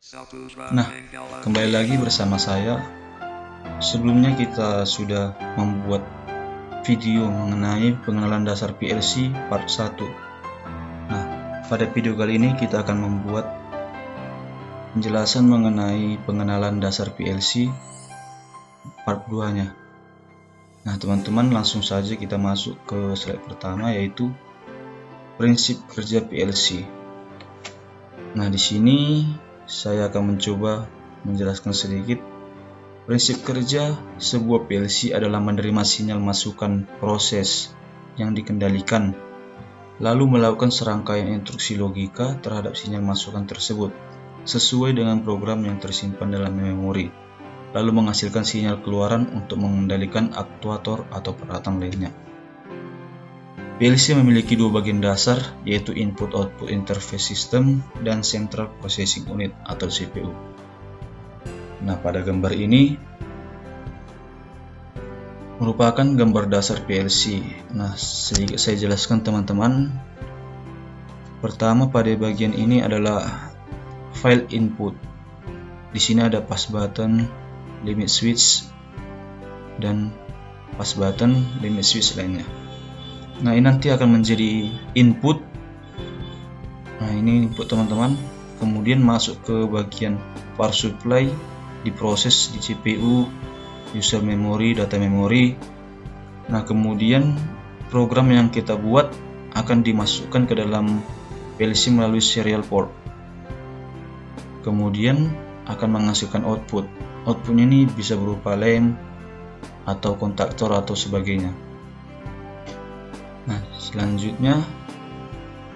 Nah, kembali lagi bersama saya. Sebelumnya kita sudah membuat video mengenai pengenalan dasar PLC part 1. Nah, pada video kali ini kita akan membuat penjelasan mengenai pengenalan dasar PLC part 2-nya. Nah, teman-teman, langsung saja kita masuk ke slide pertama, yaitu prinsip kerja PLC. Nah, di sini saya akan mencoba menjelaskan sedikit. Prinsip kerja sebuah PLC adalah menerima sinyal masukan proses yang dikendalikan, lalu melakukan serangkaian instruksi logika terhadap sinyal masukan tersebut sesuai dengan program yang tersimpan dalam memori, lalu menghasilkan sinyal keluaran untuk mengendalikan aktuator atau peralatan lainnya. PLC memiliki dua bagian dasar, yaitu Input-Output Interface System dan Central Processing Unit atau CPU. Nah, pada gambar ini merupakan gambar dasar PLC. Nah, sedikit saya jelaskan teman-teman. Pertama, pada bagian ini adalah file input. Di sini ada pass button, limit switch, dan pass button, limit switch lainnya. Nah, ini nanti akan menjadi input. Nah, ini input teman-teman. Kemudian masuk ke bagian power supply, diproses di CPU, user memory, data memory. Nah, kemudian program yang kita buat akan dimasukkan ke dalam PLC melalui serial port. Kemudian akan menghasilkan output. Outputnya ini bisa berupa lamp atau kontaktor atau sebagainya. Nah, selanjutnya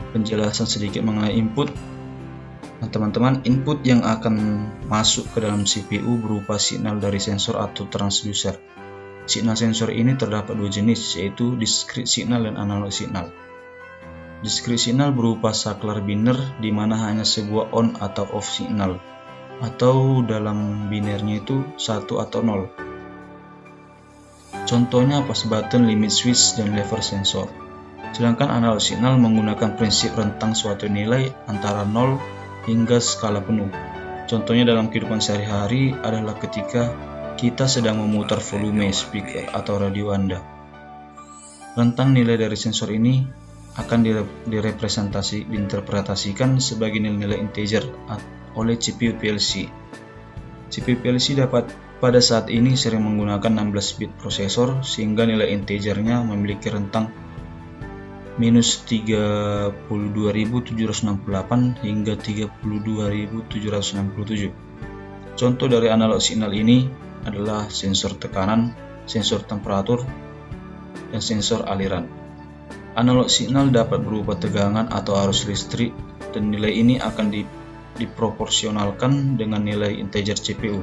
penjelasan sedikit mengenai input. Nah, teman-teman, input yang akan masuk ke dalam CPU berupa signal dari sensor atau transducer. Signal sensor ini terdapat dua jenis, yaitu discrete signal dan analog signal. Discrete signal berupa saklar biner, di mana hanya sebuah on atau off signal, atau dalam binernya itu 1 atau 0. Contohnya pass button, limit switch, dan lever sensor. Sedangkan analog signal menggunakan prinsip rentang suatu nilai antara 0 hingga skala penuh. Contohnya dalam kehidupan sehari-hari adalah ketika kita sedang memutar volume speaker atau radio Anda. Rentang nilai dari sensor ini akan diinterpretasikan sebagai nilai-nilai integer oleh CPU PLC. CPU PLC pada saat ini sering menggunakan 16 bit prosesor, sehingga nilai integernya memiliki rentang minus 32.768 hingga 32.767. Contoh dari analog signal ini adalah sensor tekanan, sensor temperatur, dan sensor aliran. Analog signal dapat berupa tegangan atau arus listrik, dan nilai ini akan diproporsionalkan dengan nilai integer CPU.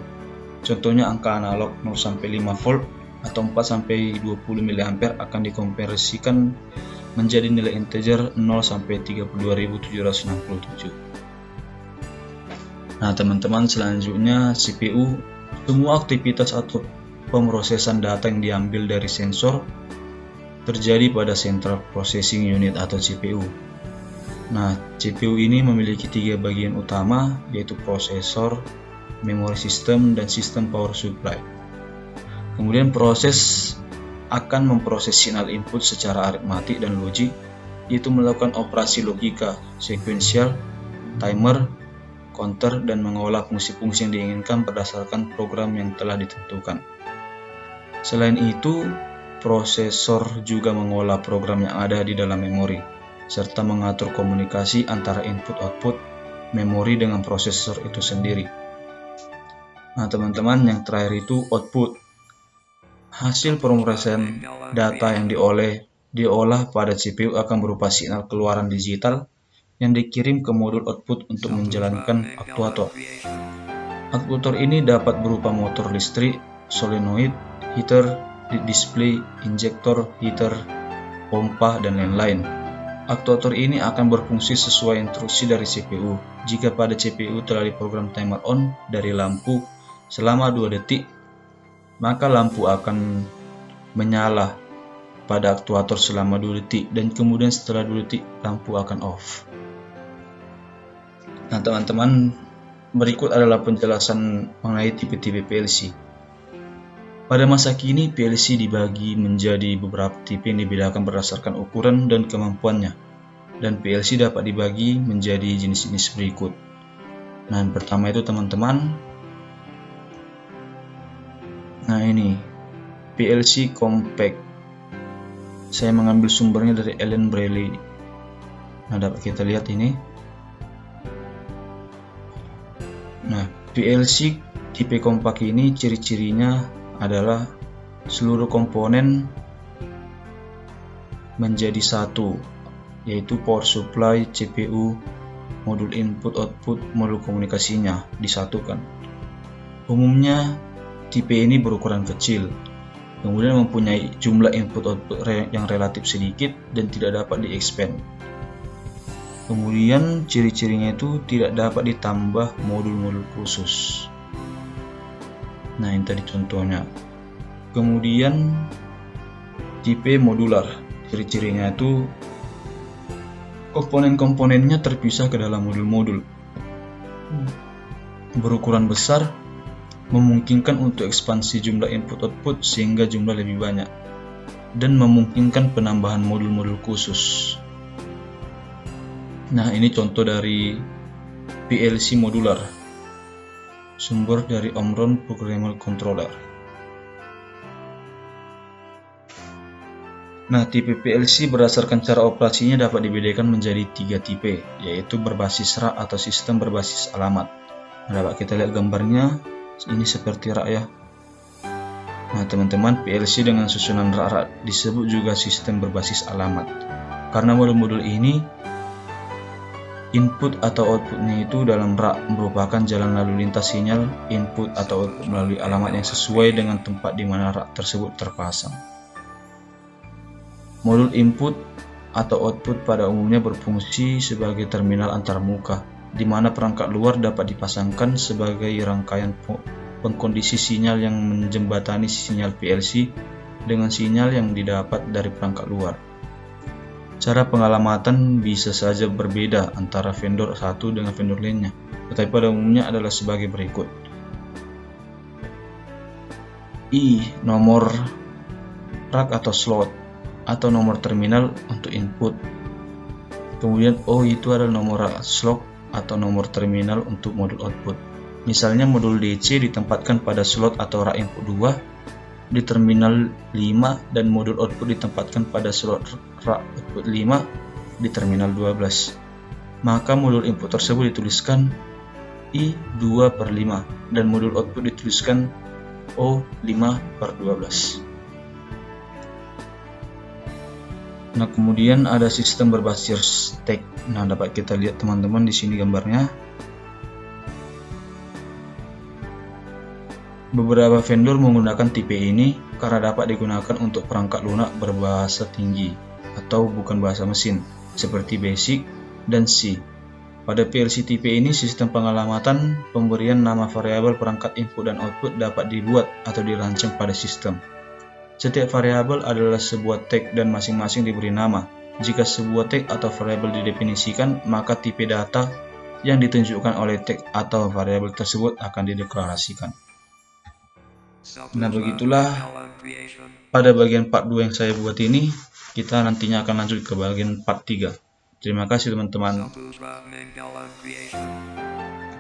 Contohnya angka analog 0-5 volt atau 4-20 mA akan dikonversikan menjadi nilai integer 0-32.767. Nah, teman-teman, selanjutnya CPU. Semua aktivitas atau pemrosesan data yang diambil dari sensor terjadi pada Central Processing Unit atau CPU. Nah, CPU ini memiliki tiga bagian utama, yaitu prosesor, memory system, dan sistem power supply. Kemudian proses akan memproses signal input secara aritmatik dan logik, yaitu melakukan operasi logika, sekuensial, timer, counter, dan mengolah fungsi-fungsi yang diinginkan berdasarkan program yang telah ditentukan. Selain itu, prosesor juga mengolah program yang ada di dalam memori, serta mengatur komunikasi antara input-output memori dengan prosesor itu sendiri. Nah, teman-teman, yang terakhir itu output. Hasil pemrosesan data yang diolah pada CPU akan berupa signal keluaran digital yang dikirim ke modul output untuk menjalankan aktuator. Aktuator ini dapat berupa motor listrik, solenoid, heater, display, injektor, heater, pompa, dan lain-lain. Aktuator ini akan berfungsi sesuai instruksi dari CPU. Jika pada CPU telah diprogram timer on dari lampu selama 2 detik, maka lampu akan menyala pada aktuator selama 2 detik, dan kemudian setelah 2 detik lampu akan off. Nah, teman-teman, berikut adalah penjelasan mengenai tipe-tipe PLC. Pada masa kini, PLC dibagi menjadi beberapa tipe yang dibedakan berdasarkan ukuran dan kemampuannya. Dan PLC dapat dibagi menjadi jenis-jenis berikut. Nah, yang pertama itu teman-teman. Nah, ini PLC compact. Saya mengambil sumbernya dari Allen Bradley. Nah, dapat kita lihat ini. Nah, PLC tipe kompak ini ciri-cirinya adalah seluruh komponen menjadi satu, yaitu power supply, CPU, modul input output, modul komunikasinya disatukan. Umumnya tipe ini berukuran kecil, kemudian mempunyai jumlah input output yang relatif sedikit dan tidak dapat di-expand. Kemudian ciri-cirinya itu tidak dapat ditambah modul-modul khusus. Nah, ini tadi contohnya. Kemudian tipe modular, ciri-cirinya itu komponen-komponennya terpisah ke dalam modul-modul. Berukuran besar, memungkinkan untuk ekspansi jumlah input-output sehingga jumlah lebih banyak, dan memungkinkan penambahan modul-modul khusus. Nah, ini contoh dari PLC modular. Sumber dari Omron Programmable Controller. Nah, tipe PLC berdasarkan cara operasinya dapat dibedakan menjadi 3 tipe, yaitu berbasis rak atau sistem berbasis alamat. Nah, dapat kita lihat gambarnya, ini seperti rak ya. Nah, teman-teman, PLC dengan susunan rak-rak disebut juga sistem berbasis alamat. Karena modul-modul ini input atau outputnya itu dalam rak merupakan jalan lalu lintas sinyal input atau output melalui alamat yang sesuai dengan tempat di mana rak tersebut terpasang. Modul input atau output pada umumnya berfungsi sebagai terminal antarmuka, di mana perangkat luar dapat dipasangkan sebagai rangkaian pengkondisi sinyal yang menjembatani sinyal PLC dengan sinyal yang didapat dari perangkat luar. Cara pengalamatan bisa saja berbeda antara vendor satu dengan vendor lainnya, tetapi pada umumnya adalah sebagai berikut. I. Nomor rak atau slot atau nomor terminal untuk input. Kemudian O itu adalah nomor rak slot atau nomor terminal untuk modul output. Misalnya modul DC ditempatkan pada slot atau rak input 2 di terminal 5 dan modul output ditempatkan pada slot rak output 5 di terminal 12. Maka modul input tersebut dituliskan I2/5 dan modul output dituliskan O5/12. Nah, kemudian ada sistem berbasis stack. Nah, dapat kita lihat teman-teman di sini gambarnya. Beberapa vendor menggunakan tipe ini karena dapat digunakan untuk perangkat lunak berbahasa tinggi atau bukan bahasa mesin, seperti BASIC dan C. Pada PLC tipe ini, sistem pengalamatan pemberian nama variabel perangkat input dan output dapat dibuat atau dirancang pada sistem. Setiap variabel adalah sebuah tag dan masing-masing diberi nama. Jika sebuah tag atau variabel didefinisikan, maka tipe data yang ditunjukkan oleh tag atau variabel tersebut akan dideklarasikan. Nah, begitulah pada bagian part 2 yang saya buat ini. Kita nantinya akan lanjut ke bagian part 3. Terima kasih teman-teman.